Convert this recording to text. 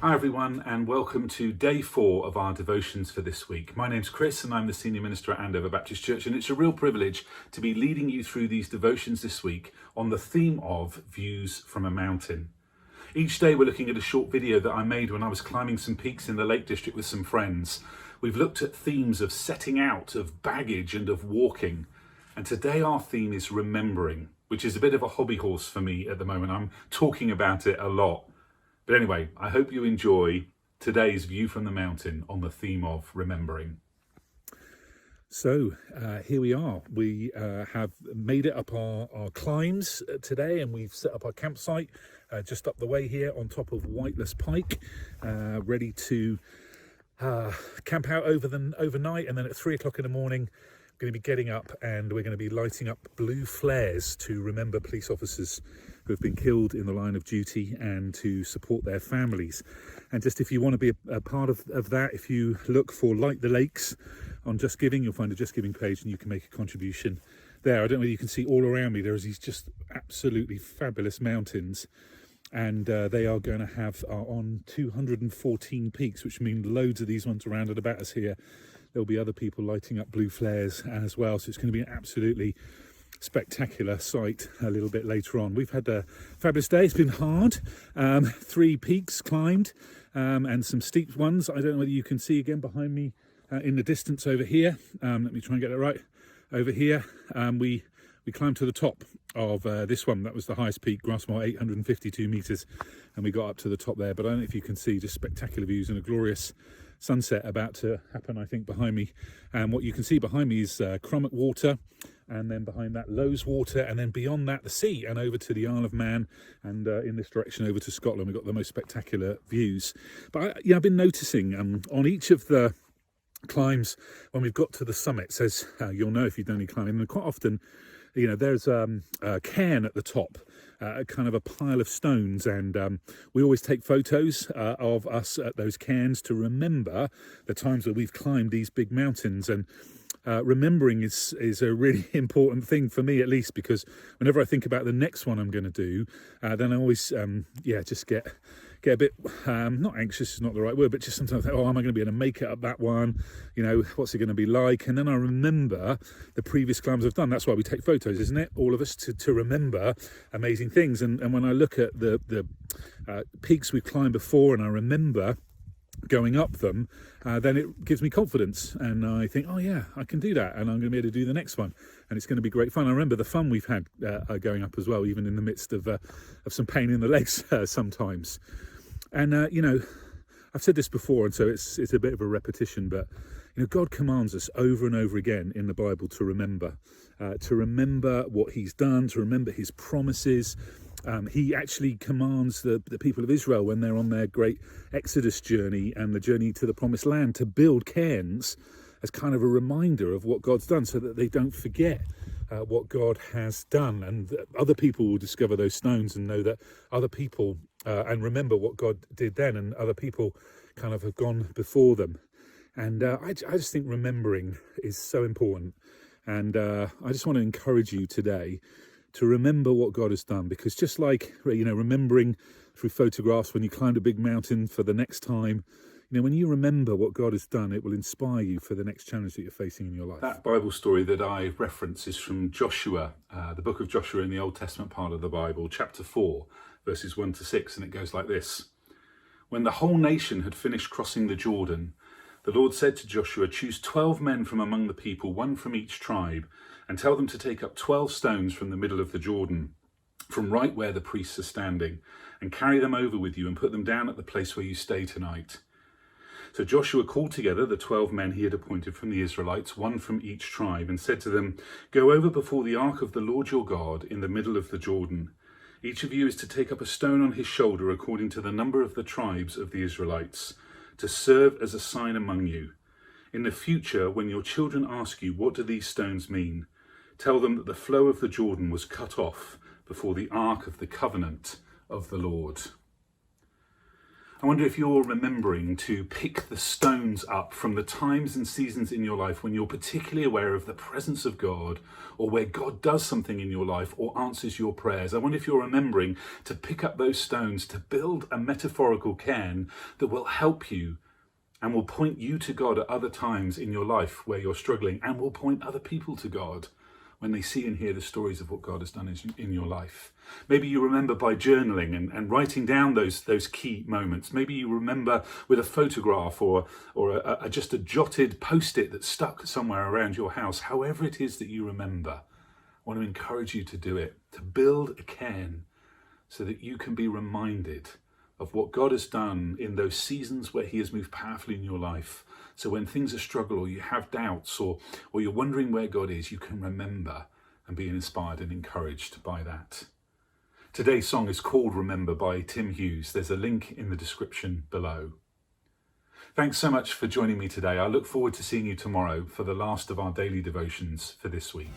Hi everyone, and welcome to day 4 of our devotions for this week. My name's Chris and I'm the Senior Minister at Andover Baptist Church, and it's a real privilege to be leading you through these devotions this week on the theme of Views from a Mountain. Each day we're looking at a short video that I made when I was climbing some peaks in the Lake District with some friends. We've looked at themes of setting out, of baggage and of walking, and today our theme is remembering, which is a bit of a hobby horse for me at the moment. I'm talking about it a lot. But anyway, I hope you enjoy today's View from the Mountain on the theme of remembering. So here we are. We have made it up our climbs today, and we've set up our campsite just up the way here on top of Whiteless Pike, ready to camp out overnight, and then at 3 o'clock in the morning we're going to be getting up and we're going to be lighting up blue flares to remember police officers who have been killed in the line of duty and to support their families. And just if you want to be a part of that, if you look for Light the Lakes on Just Giving, you'll find a Just Giving page and you can make a contribution there. I don't know whether you can see all around me, there's these just absolutely fabulous mountains, and they are going to have on 214 peaks, which means loads of these ones around and about us here. There'll be other people lighting up blue flares as well, so it's going to be an absolutely spectacular sight a little bit later on. We've had a fabulous day. It's been hard. 3 peaks climbed and some steep ones. I don't know whether you can see again behind me in the distance over here. Let me try and get it right. Over here, we climbed to the top of this one. That was the highest peak, Grassmore, 852 meters, and we got up to the top there. But I don't know if you can see just spectacular views and a glorious sunset about to happen, I think, behind me. And what you can see behind me is Crummock Water, and then behind that Lowes Water, and then beyond that the sea, and over to the Isle of Man, and in this direction over to Scotland. We've got the most spectacular views. But I've been noticing on each of the climbs when we've got to the summits, as you'll know if you've done any climbing, and quite often, you know, there's a cairn at the top, kind of a pile of stones, and we always take photos of us at those cairns to remember the times where we've climbed these big mountains. And remembering is a really important thing for me, at least, because whenever I think about the next one I'm going to do, then I always just get a bit not anxious is not the right word, but just sometimes think, oh, am I going to be able to make it up that one? You know, what's it going to be like? And then I remember the previous climbs I've done. That's why we take photos, isn't it? All of us to remember amazing things. And when I look at the peaks we've climbed before and I remember going up them, then it gives me confidence, and I think, oh yeah, I can do that, and I'm going to be able to do the next one, and it's going to be great fun. I remember the fun we've had going up as well, even in the midst of some pain in the legs sometimes. And you know, I've said this before, and so it's a bit of a repetition, but you know, God commands us over and over again in the Bible to remember what He's done, to remember His promises. He actually commands the people of Israel, when they're on their great Exodus journey and the journey to the Promised Land, to build cairns as kind of a reminder of what God's done, so that they don't forget what God has done. And other people will discover those stones and know that other people, and remember what God did then, and other people kind of have gone before them. And I just think remembering is so important. And I just want to encourage you today to remember what God has done, because just like, you know, remembering through photographs when you climbed a big mountain for the next time, you know, when you remember what God has done, it will inspire you for the next challenge that you're facing in your life. That Bible story that I reference is from Joshua, the book of Joshua in the Old Testament part of the Bible, chapter 4, verses 1 to 6, and it goes like this. When the whole nation had finished crossing the Jordan, the Lord said to Joshua, choose 12 men from among the people, 1 from each tribe, and tell them to take up 12 stones from the middle of the Jordan, from right where the priests are standing, and carry them over with you and put them down at the place where you stay tonight. So Joshua called together the 12 men he had appointed from the Israelites, 1 from each tribe, and said to them, go over before the ark of the Lord your God in the middle of the Jordan. Each of you is to take up a stone on his shoulder according to the number of the tribes of the Israelites, to serve as a sign among you. In the future, when your children ask you, what do these stones mean? Tell them that the flow of the Jordan was cut off before the ark of the covenant of the Lord. I wonder if you're remembering to pick the stones up from the times and seasons in your life when you're particularly aware of the presence of God, or where God does something in your life or answers your prayers. I wonder if you're remembering to pick up those stones to build a metaphorical cairn that will help you and will point you to God at other times in your life where you're struggling, and will point other people to God when they see and hear the stories of what God has done in your life. Maybe you remember by journaling and writing down those key moments. Maybe you remember with a photograph or just a jotted post-it that's stuck somewhere around your house. However it is that you remember, I want to encourage you to do it, to build a cairn so that you can be reminded of what God has done in those seasons where he has moved powerfully in your life. So when things are struggle, or you have doubts, or you're wondering where God is, you can remember and be inspired and encouraged by that. Today's song is called Remember by Tim Hughes. There's a link in the description below. Thanks so much for joining me today. I look forward to seeing you tomorrow for the last of our daily devotions for this week.